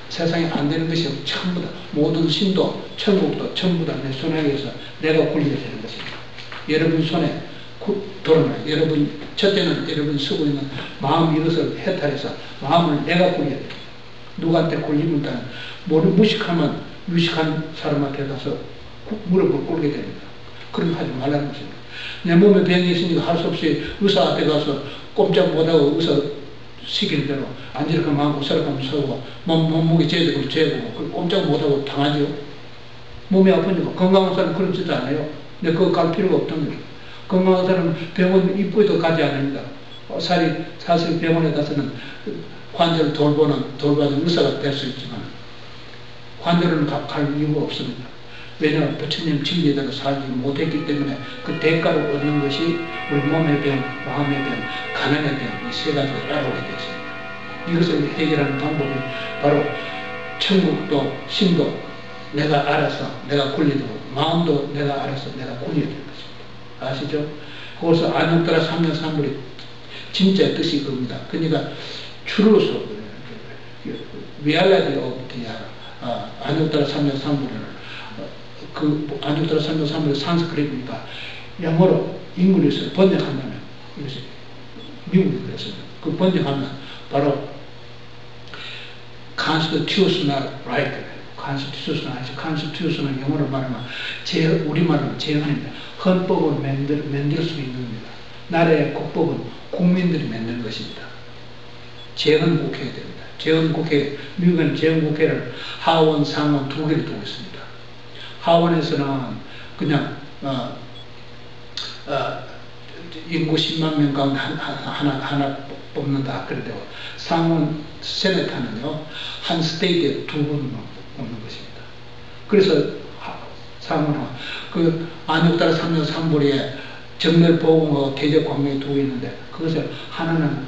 세상에 안 되는 것이 전부 다 모든 신도, 천국도 전부 다 내 손에 의해서 내가 굴려야 되는 것입니다. 여러분 손에 돌아가요. 여러분, 첫째는 여러분 쓰고 있는 마음 이것을 해탈해서 마음을 내가 굴려야 돼요. 누구한테 굴리면 무식하면 유식한 사람한테 가서 무릎을 꿇게 됩니다. 그럼 하지 말라는 것입니다. 내 몸에 병이 있으니까 할 수 없이 의사한테 가서 꼼짝 못하고 의사 시키는 대로 안지럽게 마음고 서럽하면 서고 몸무게 재고 재고 꼼짝 못하고 당하죠. 몸이 아프니까 건강한 사람은 그런 짓도 안 해요. 근데 그거 갈 필요가 없던 거죠. 건강한 사람은 병원 입구에도 가지 않습니다. 사실 병원에 가서는 환자를 돌보는 의사가 될 수 있지만 환자로는 갈 이유가 없습니다. 왜냐하면 부처님 진리대로 살지 못했기 때문에 그 대가를 얻는 것이 우리 몸의 병, 마음의 병, 가난의 병, 이 세 가지가 따라오게 되었습니다. 이것을 해결하는 방법이 바로 천국도 신도 내가 알아서 내가 굴리고 마음도 내가 알아서 내가 굴려야 되는 것입니다. 아시죠? 그것을 안역따라 삼명삼불이 진짜 뜻이 그겁니다. 그러니까 추루소 reality of the 안역따라 삼명삼불을 그 안역따라 삼명삼불의 산스크리트니까 영어로 잉글리시로 번역한다면 이것이 미국이 그랬습니다. 그 번역하면 바로 constitutional right, constitutional 영어로 말하면 우리말로 제헌입니다. 헌법을 만들 수 있는 겁니다. 나라의 국법은 국민들이 만드는 것입니다. 제헌국회가 됩니다. 제헌국회, 미국은 제헌국회를 하원, 상원 두 개를 두고 있습니다. 하원에서는 그냥 인구 10만 명 가운데 하나 뽑는다 그래 되고 상원 세네타는요 한 스테이트에 두 분 뽑는 것입니다. 그래서 상원은 그 안역따라 삼명삼불에 정멸보공하고 대적광명이 두 개 있는데 그것을 하나는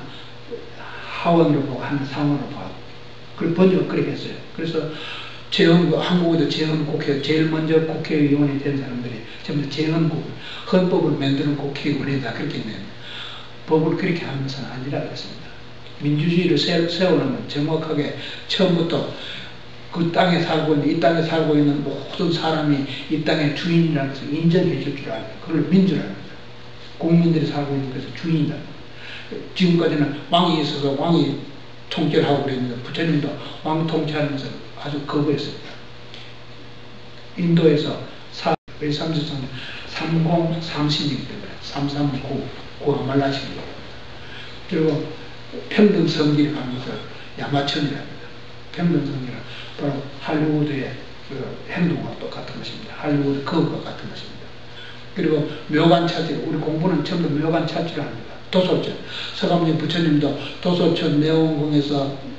하원으로 보고 하나는 상원으로 보고 그걸 번역을 그렇게 했어요. 그래서 한국에도 제헌국회, 제일 먼저 국회의원이 된 사람들이 전부 제헌국, 헌법을 만드는 국회의원이다 그렇게 했네요. 법을 그렇게 하는 것은 아니라 그랬습니다. 민주주의를 세우려면 정확하게 처음부터 그 땅에 살고 있는, 이 땅에 살고 있는 모든 사람이 이 땅의 주인이라는 것을 인정해 줄 줄 알아요. 그걸 민주라는 거죠. 국민들이 살고 있는 것을 주인이다. 지금까지는 왕이 있어서 왕이 통치를 하고 그랬는데 부처님도 왕 통치하는 것을 아주 거부했습니다. 인도에서 외삼주성은 30삼신이기 때문에 339 구아말라신이고 그리고 평등성질을 하는 것을 야마천이라 합니다. 평등성질은 바로 할리우드의 그 행동과 똑같은 것입니다. 할리우드 거부와 같은 것입니다. 그리고 묘관차질, 우리 공부는 전부 묘관차질을 합니다. 도솔천, 서감리 부처님도 도솔천 내원궁에서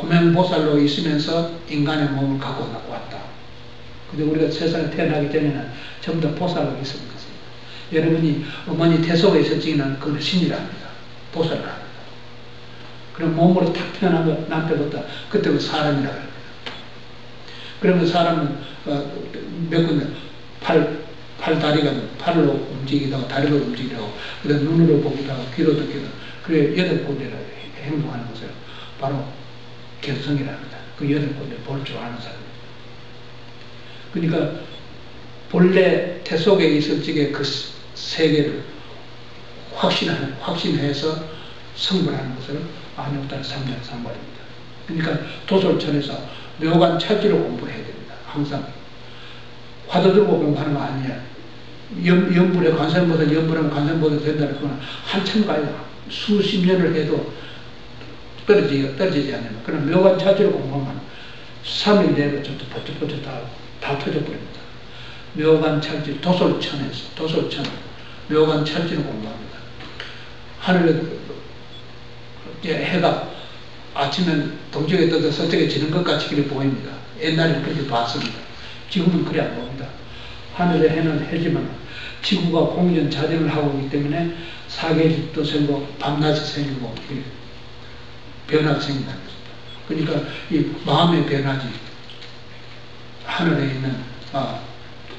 호명보살로 있으면서 인간의 몸을 갖고 왔다. 근데 우리가 세상에 태어나기 전에는 전부 다 보살로 있었던 것입니다. 여러분이 어머니 태속에 있었지는 그건 신이랍니다. 보살을 합니다. 그럼 몸으로 탁 태어난 난 때부터 그때부터 사람이라고 합니다. 그러면 사람은 몇 군데 팔다리가 팔로 움직이다가 다리로 움직이다가 그다음 눈으로 보기도 하고 귀로 듣기도 하고 그래 8군데를 행동하는 것을 바로 견성이라 합니다. 그 8군데 볼 줄 아는 사람입니다. 그러니까 본래 태속에 있을 적에 그 세계를 확신해서 성불하는 것을 안역따라 삼명삼불입니다. 그러니까 도솔천에서 묘관 찾기로 공부를 해야 됩니다. 항상 화두 들고 공부하는 거 아니에요. 연불에 관세음보살, 연불하면 관세음보살 된다는 거는 한참 가요. 수십 년을 해도 떨어지지 않아요. 그럼 묘관 차지를 공부하면 3일 내로 저도 버쩍버쩍 다 터져버립니다. 묘관 찰지, 도솔천, 묘관 찰지를 공부합니다. 하늘에 해가 아침엔 동쪽에 떠서 서쪽에 지는 것 같이 그렇게 보입니다. 옛날에는 그렇게 봤습니다. 지금은 그래 안 봅니다. 하늘의 해는 해지만 지구가 공전 자전을 하고 있기 때문에 사계집도 생기고 밤낮이 생기고 변화가 생긴다는 것입니다. 그러니까 이 마음의 변화지 하늘에 있는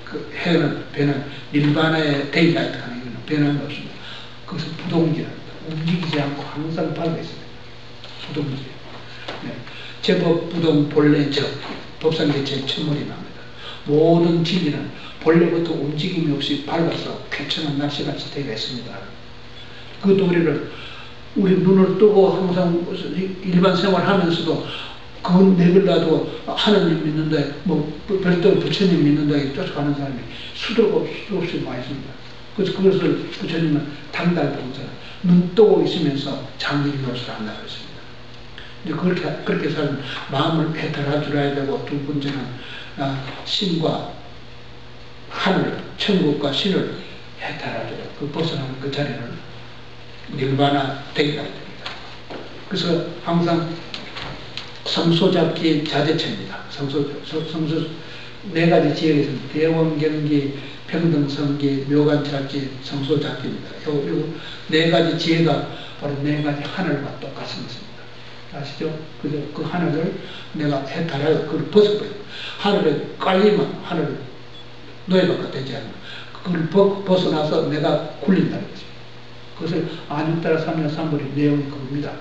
그 해는 변화, 일반의 데일라이트 하는 이거는 변화가 없습니다. 그것은 부동지랍니다. 움직이지 않고 항상 밝아 있습니다. 부동지. 네. 제법 부동 본래 적 법상계 제1물이 납니다. 모든 진리는 본래부터 움직임이 없이 밝아서 쾌청한 날씨같이 되어 있습니다. 그 도리를 우리 눈을 뜨고 항상 일반 생활하면서도 그건 내걸라도 하나님 믿는다, 뭐 별도 부처님 믿는다 쫓아가는 사람이 수도 없이 많이 있습니다. 그래서 그것을 부처님은 당달봉사, 눈 뜨고 있으면서 장기 노릇을 한다고 했습니다. 이제 그렇게 살면 마음을 해탈해 줄어야 되고, 두 번째는 신과 하늘, 천국과 신을 해탈해 줘야 그 벗어나는 그 자리를 닐바나 되기가 됩니다. 그래서 항상 성소잡기 자제체입니다. 성소 네 가지 지역에 있습니다. 대원경기, 평등성기, 묘관찾기, 성소잡기입니다. 요 네 가지 지혜가 바로 네 가지 하늘과 똑같은 것입니다. 아시죠? 그 하늘을 내가 해탈하여 그걸 벗어버려요. 하늘에 깔리면 하늘 노예가 되지 않으면 그걸 벗어나서 내가 굴린다는 거죠. 그것을 안욕따라 삼력삼불의 내용이 그겁니다.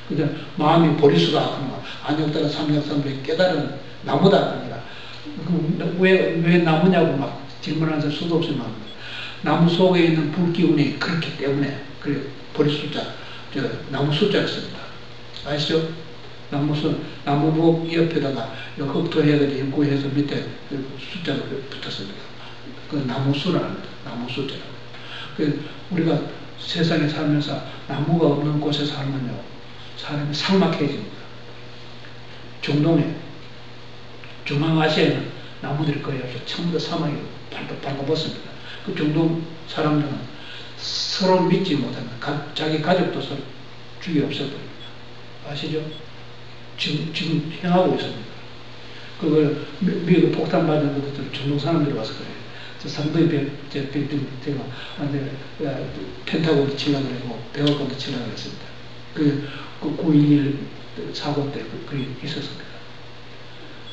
그죠? 마음이 보리수가 하는 안욕따라 삼력삼불의 깨달은 나무다 합니다. 왜 나무냐고 막 질문하면서 수도 없이 말합니다. 나무 속에 있는 불기운이 그렇기 때문에 그래 보리숫자, 나무 숫자였습니다. 아시죠? 나무목 옆에다가 흑토해가지고 인구해서 밑에 그 숫자가 붙었습니다. 그 나무수라는 겁니다. 나무숫자라고. 우리가 세상에 살면서 나무가 없는 곳에 살면요, 사람이 삭막해집니다. 중동에, 중앙아시아에는 나무들이 거의 없어 전부 다 사막이 발가벗습니다. 그 중동 사람들은 서로 믿지 못하는 자기 가족도 서로 죽여 없애버립니다. 아시죠? 지금 행하고 있습니다. 그걸 미국 폭탄 맞은 것들 중동 사람들이 와서 그래요. 저 상도의 제가 펜타곤도 치려고 그러고 백악관도 치려고 했습니다. 그 9.11 사고 때 그게 있었습니다.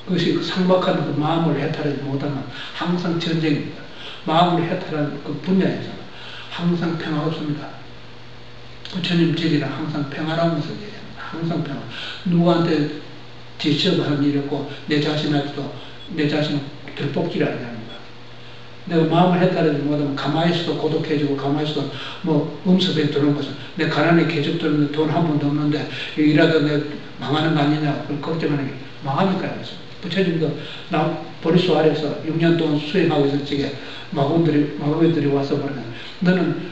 그것이 그 삭막한 그 마음을 해탈하지 못하면 항상 전쟁입니다. 마음을 해탈한 그 분야에서는 항상 평화 없습니다. 부처님 제리는 항상 평화라면서 얘기합니다. 항상 평화. 누구한테 지쳐하는 일이 없고 내 자신한테도 내 자신을 들뽑기를 하지 않습니다. 내가 마음을 해탈하지 못하면 가만히 있어도 고독해지고 가만히 있어도 뭐 음습에 들어온 것은 내 가난에 계속 들었는데 돈 한 번도 없는데 일하다 내가 망하는 거 아니냐 그걸 걱정하는 게 망하니까요. 부처님도 보리수 아래서 6년 동안 수행하고 있을 적에 마구이들이 와서 말하면 너는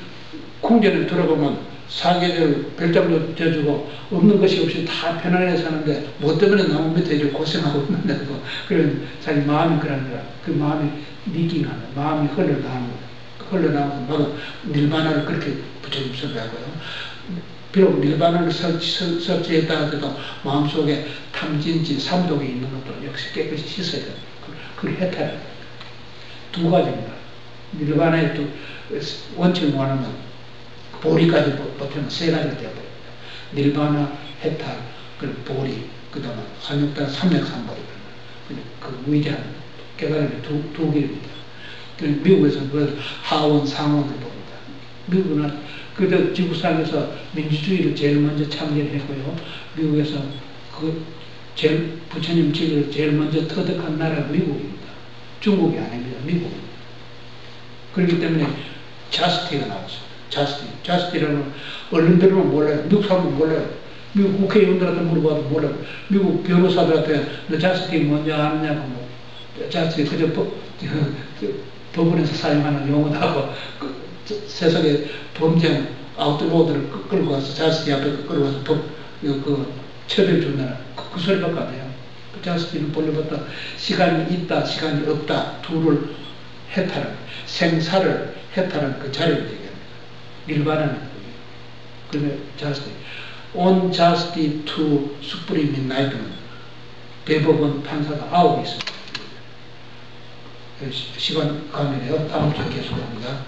궁전에 들어가면 사계절 별장도 져주고 없는 것이 없이 다 편안하게 사는데 뭐 때문에 나무 밑에 이렇게 고생하고 있는다고. 그런 자기 마음이 그런 거야. 그 마음이 리깅하는 마음이 흘러나오면서 막 닐바나를 그렇게 부처님 설명하고요. 비록 닐바나를 설치했다 하더라도 마음속에 탐진지, 삼독이 있는 것도 역시 깨끗이 씻어야 됩니다. 그걸 해탈해야 됩니다. 두 가지입니다. 닐바나의 또 원칙을 원하면 보리까지 버티면 세 가지가 되어버립니다. 닐바나, 해탈, 그리고 보리, 그 다음에 안욕따라 삼맥삼보리입니다. 그 위대한 깨달음의 두 길입니다. 미국에서 그걸 하원, 상원을 봅니다. 미국은 그때 지구상에서 민주주의를 제일 먼저 창제했고요. 미국에서 제일 부처님 진리를 제일 먼저 터득한 나라가 미국입니다. 중국이 아닙니다. 미국입니다. 그렇기 때문에 자스티가 나왔습니다. 자스티라는 언론들은 몰라요. 미국 사람은 몰라요. 미국 국회의원들한테 물어봐도 몰라요. 미국 변호사들한테 너 자스티 뭔지 아느냐고 뭐 자스티 그저 법원에서 사용하는 용어도 하고 세상에 범죄한 아웃로드를 끌고 와서 자스티 앞에 끌고 와서 그 처벌 준다는 그 소리밖에 안 해요. 그 자스티는 본래부터 시간이 있다, 시간이 없다, 둘을 해탈한, 생사를 해탈한 그 자리를 얘기합니다. 일반하는 거예요. 그러면 자스티. On justice to supreme enlightenment. 대법원 판사가 9이 있습니다. 시간 가면에요. 다음 주에 계속합니다.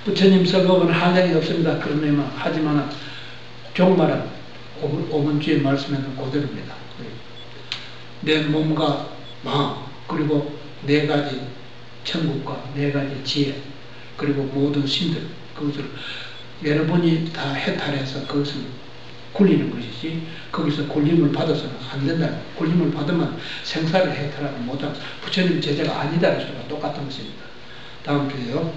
부처님 설법은 한량이 없습니다. 그러면 하지만 종말은 오문주의 말씀에는 그대로입니다. 내 몸과 마음 그리고 4가지 천국과 4가지 지혜 그리고 모든 신들 그것을 여러분이 다 해탈해서 그것을 굴리는 것이지 거기서 굴림을 받아서는 안 된다. 굴림을 받으면 생사를 해탈하지 못한 부처님 제자가 아니다는 소리가 똑같은 것입니다. 다음 주에요.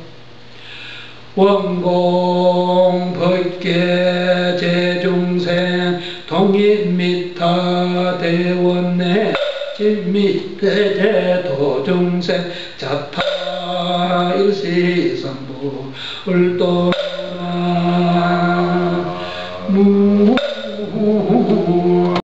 원공 법계 제중생 동인미타 대원내 진미대 도중생 자타 일시선부 울도